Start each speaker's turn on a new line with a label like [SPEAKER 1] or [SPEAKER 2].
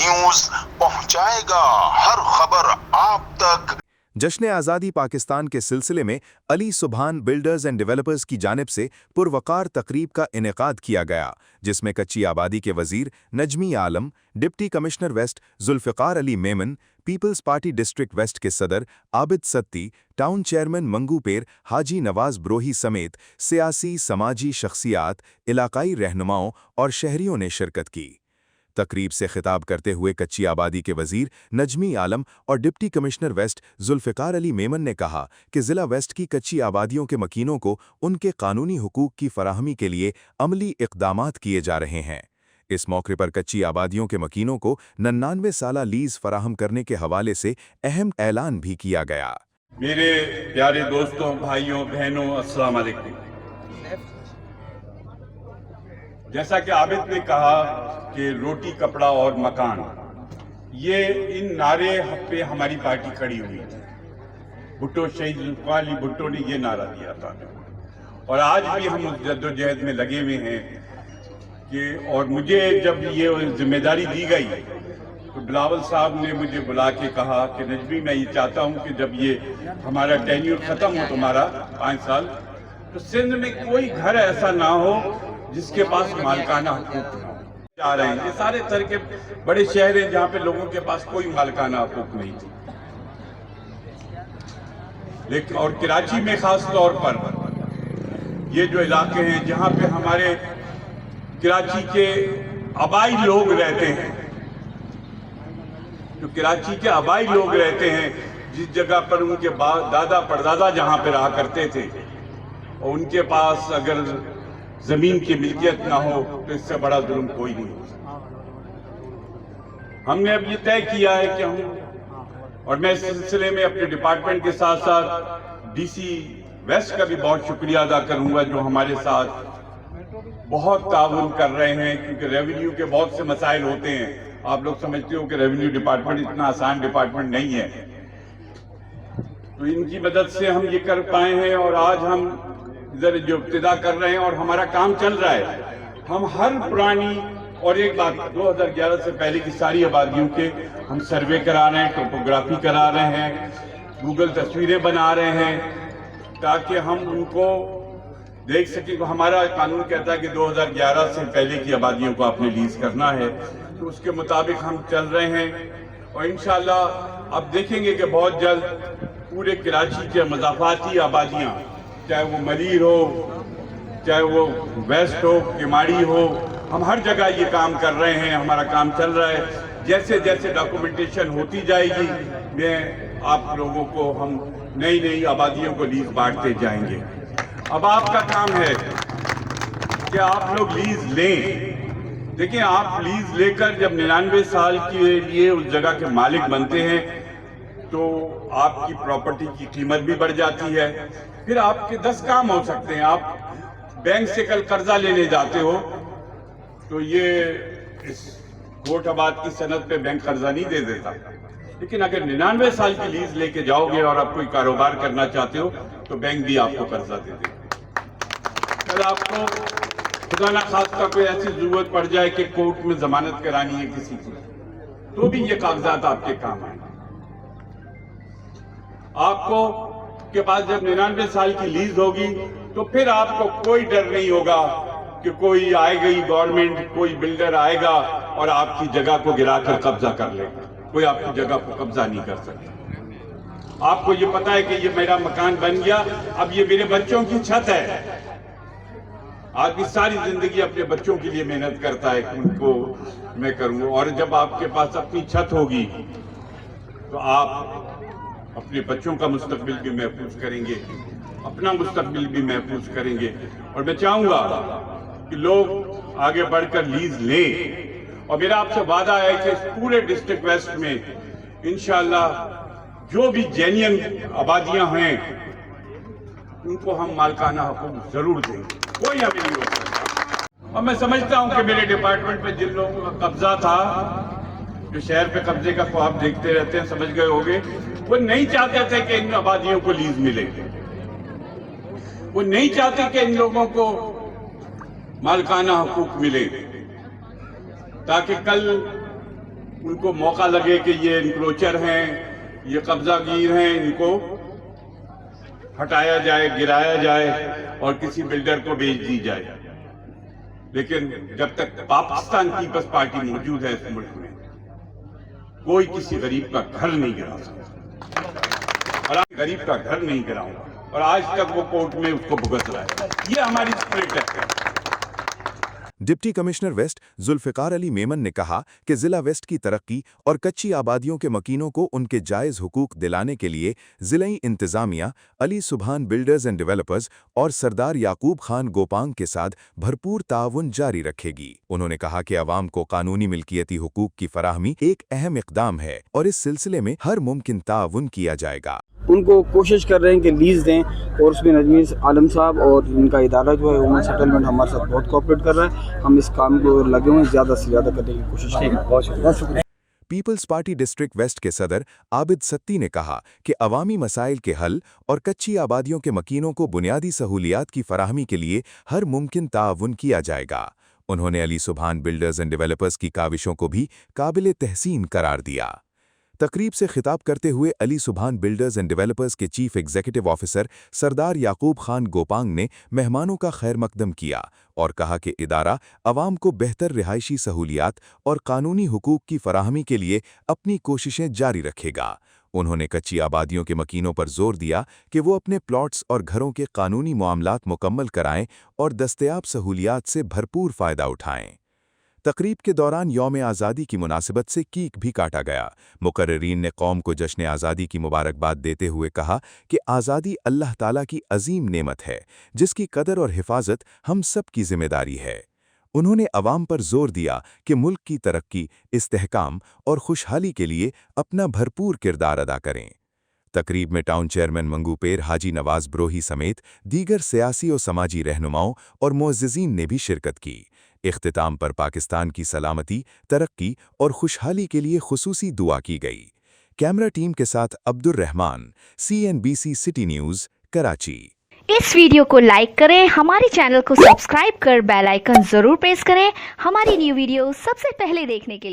[SPEAKER 1] News पहुंचाएगा हर खबर आप तक।
[SPEAKER 2] जश्न आज़ादी पाकिस्तान के सिलसिले में अली सुबहान बिल्डर्स एंड डेवलपर्स की जानिब से पुरवकार तकरीब का इनेकाद किया गया, जिसमें कच्ची आबादी के वजीर Najmi Alam, deputy commissioner west Zulfiqar Ali Memon, people's party district west के सदर आबिद सत्ती, टाउन चेयरमैन मंगूपेर हाजी नवाज ब्रोही समेत सियासी समाजी शख्सियात, इलाकाई रहनुमाओं और शहरियों ने शिरकत की। तकरीब से खिताब करते हुए कच्ची आबादी के वजीर नजमी आलम और deputy commissioner west Zulfiqar Ali Memon ने कहा कि ज़िला वेस्ट की कच्ची आबादियों के मकीनों को उनके कानूनी हुकूक की फराहमी के लिए अमली इक़दामात किए जा रहे हैं। इस मौके पर कच्ची आबादियों के मकीनों को 99 साला लीज फराहम करने के हवाले से अहम ऐलान भी किया गया।
[SPEAKER 3] मेरे प्यारे दोस्तों, भाइयों, बहनों, अस्सलाम वालेकुम। जैसा कि आबिद ने कहा कि रोटी, कपड़ा और मकान, ये इन नारे पे हमारी पार्टी खड़ी हुई थी। भुट्टो, शहीद जुल्फ़िकार अली भुट्टो ने ये नारा दिया था और आज भी हम उस जद्दोजहद में लगे हुए हैं कि, और मुझे जब ये जिम्मेदारी दी गई तो बिलावल साहब ने मुझे बुला के कहा कि नजमी, मैं ये चाहता हूँ कि जब ये हमारा टेन्यूर खत्म हो तुम्हारा 5 साल, तो सिंध में कोई घर ऐसा ना हो जिसके पास मालिकाना हकूक ना हो। जा रहे हैं, ये सारे तरह के बड़े शहर हैं जहाँ पे लोगों के पास कोई मालिकाना हकूक नहीं थी। लेकिन और कराची में खास तौर पर ये जो इलाके हैं जहाँ पे हमारे कराची के आबाई लोग रहते हैं, जो कराची के आबाई लोग रहते हैं, जिस जगह पर उनके दादा परदादा जहाँ पे रहा करते थे, और उनके पास अगर जमीन की मिल्कियत ना हो तो इससे बड़ा जुल्म कोई नहीं हो सकता। हमने अब ये तय किया है कि हम, और मैं इस सिलसिले में अपने डिपार्टमेंट के साथ साथ डीसी वेस्ट का भी बहुत शुक्रिया अदा करूंगा, जो हमारे साथ बहुत ताउन कर रहे हैं, क्योंकि रेवेन्यू के बहुत से मसाइल होते हैं। आप लोग समझते हो कि रेवेन्यू डिपार्टमेंट इतना आसान डिपार्टमेंट नहीं है, तो इनकी मदद से हम ये कर पाए हैं और आज हम इधर जो इब्तिदा कर रहे हैं और हमारा काम चल रहा है। हम हर पुरानी, और एक बात, 2011 से पहले की सारी आबादियों के हम सर्वे करा रहे हैं, टोपोग्राफी करा रहे हैं, गूगल तस्वीरें बना रहे हैं, ताकि हम उनको देख सकें। हमारा कानून कहता है कि 2011 से पहले की आबादियों को आपने लीज करना है, तो उसके मुताबिक हम चल रहे हैं। और इंशाल्लाह अब देखेंगे कि बहुत जल्द पूरे कराची के मज़ाफ़ाती आबादियाँ, चाहे वो मलीर हो, चाहे वो वेस्ट हो, किमाड़ी हो, हम हर जगह ये काम कर रहे हैं, हमारा काम चल रहा है। जैसे जैसे डॉक्यूमेंटेशन होती जाएगी, मैं आप लोगों को हम नई नई आबादियों को लीज बांटते जाएंगे। अब आपका काम है कि आप लोग लीज लें। देखिए, आप लीज लेकर जब 99 साल के लिए उस जगह के मालिक बनते हैं तो आपकी प्रॉपर्टी की कीमत भी बढ़ जाती है। फिर आपके 10 काम हो सकते हैं। आप बैंक से कल कर्जा लेने जाते हो तो ये इस कोटआबाद की सनद पे बैंक कर्जा नहीं दे देता, लेकिन अगर 99 साल की लीज लेके जाओगे और आप कोई कारोबार करना चाहते हो तो बैंक भी आपको कर्जा दे देगा। कल आपको खुदा ना खास्ता कोई ऐसी जरूरत पड़ जाए कि कोर्ट में जमानत करानी है किसी की, तो भी ये कागजात आपके काम आएंगे। आपको के पास जब 99 साल की लीज होगी तो फिर आपको कोई डर नहीं होगा कि कोई आएगी गवर्नमेंट, कोई बिल्डर आएगा और आपकी जगह को गिराकर कब्जा कर लेगा। कोई आपकी जगह को कब्जा नहीं कर सकता। आपको ये पता है कि ये मेरा मकान बन गया, अब ये मेरे बच्चों की छत है। आदमी सारी जिंदगी अपने बच्चों के लिए मेहनत करता है कि उनको मैं करूंगा, और जब आपके पास अपनी छत होगी तो आप अपने बच्चों का मुस्तकबिल भी महफूज करेंगे, अपना मुस्तकबिल भी महफूज करेंगे। और मैं चाहूंगा कि लोग आगे बढ़कर लीज लें, और मेरा आपसे वादा है कि इस पूरे डिस्ट्रिक्ट वेस्ट में इंशाअल्लाह जो भी जेन्युइन आबादियां हैं उनको हम मालिकाना हकूक जरूर देंगे, कोई हमें नहीं रोक सकता। और मैं समझता हूं कि मेरे डिपार्टमेंट में जिन लोगों का कब्जा था, जो शहर पे कब्जे का ख्वाब देखते रहते हैं, समझ गए होंगे, वो नहीं चाहते थे कि इन आबादियों को लीज मिले, वो नहीं चाहते कि इन लोगों को मालिकाना हकूक मिले, ताकि कल ان کو موقع لگے کہ یہ انکروچر ہیں، یہ قبضہ گیر ہیں، ان کو ہٹایا جائے، گرایا جائے اور کسی بلڈر کو بیچ دی جائے۔ لیکن جب تک پاکستان پیپلز پارٹی موجود ہے اس ملک میں، کوئی کسی غریب کا گھر نہیں گرا سکتا، اور آج غریب کا گھر نہیں گراؤں گا، اور آج تک وہ کورٹ میں اس کو بھگت رہا ہے۔ یہ ہماری اسپرٹ ہے۔
[SPEAKER 2] ڈپٹی کمشنر ویسٹ ذوالفقار علی میمن نے کہا کہ ضلع ویسٹ کی ترقی اور کچی آبادیوں کے مکینوں کو ان کے جائز حقوق دلانے کے لیے ضلعی انتظامیہ علی سبحان بلڈرز اینڈ ڈیولپرز اور سردار یعقوب خان گوپانگ کے ساتھ بھرپور تعاون جاری رکھے گی۔ انہوں نے کہا کہ عوام کو قانونی ملکیتی حقوق کی فراہمی ایک اہم اقدام ہے اور اس سلسلے میں ہر ممکن تعاون کیا جائے گا۔
[SPEAKER 4] ان کو کوشش کر رہے ہیں کہ لیز دیں، اور اس میں نجمی عالم صاحب اور ان کا ادارہ جو ہے وومن سیٹلمنٹ ہمارے ساتھ بہت کوآپریٹ کر رہا ہے۔ ہم اس کام کو لگے ہوئے ہیں، زیادہ سے زیادہ کرنے کی کوشش کریں گے۔ بہت شکریہ۔
[SPEAKER 2] پیپلز پارٹی ڈسٹرکٹ ویسٹ کے صدر عابد ستی نے کہا کہ عوامی مسائل کے حل اور کچی آبادیوں کے مکینوں کو بنیادی سہولیات کی فراہمی کے لیے ہر ممکن تعاون کیا جائے گا۔ انہوں نے علی سبحان بلڈرز اینڈ ڈیولپرز کی کاوشوں کو بھی قابل تحسین قرار دیا۔ تقریب سے خطاب کرتے ہوئے علی سبحان بلڈرز اینڈ ڈیولپرز کے چیف ایگزیکٹو آفیسر سردار یعقوب خان گوپانگ نے مہمانوں کا خیر مقدم کیا اور کہا کہ ادارہ عوام کو بہتر رہائشی سہولیات اور قانونی حقوق کی فراہمی کے لیے اپنی کوششیں جاری رکھے گا۔ انہوں نے کچی آبادیوں کے مکینوں پر زور دیا کہ وہ اپنے پلاٹس اور گھروں کے قانونی معاملات مکمل کرائیں اور دستیاب سہولیات سے بھرپور فائدہ اٹھائیں۔ تقریب کے دوران یوم آزادی کی مناسبت سے کیک بھی کاٹا گیا۔ مقررین نے قوم کو جشن آزادی کی مبارکباد دیتے ہوئے کہا کہ آزادی اللہ تعالیٰ کی عظیم نعمت ہے جس کی قدر اور حفاظت ہم سب کی ذمہ داری ہے۔ انہوں نے عوام پر زور دیا کہ ملک کی ترقی، استحکام اور خوشحالی کے لیے اپنا بھرپور کردار ادا کریں۔ تقریب میں ٹاؤن چیئرمین منگو پیر حاجی نواز بروہی سمیت دیگر سیاسی و سماجی رہنماؤں اور معززین نے بھی شرکت کی۔ اختتام پر پاکستان کی سلامتی، ترقی اور خوشحالی کے لیے خصوصی دعا کی گئی۔ کیمرہ ٹیم کے ساتھ عبد الرحمان، CNBC سٹی نیوز، کراچی۔
[SPEAKER 5] اس ویڈیو کو لائک کریں، ہمارے چینل کو سبسکرائب کر بیل آئیکن ضرور پریس کریں ہماری نیو ویڈیو سب سے پہلے دیکھنے کے لیے۔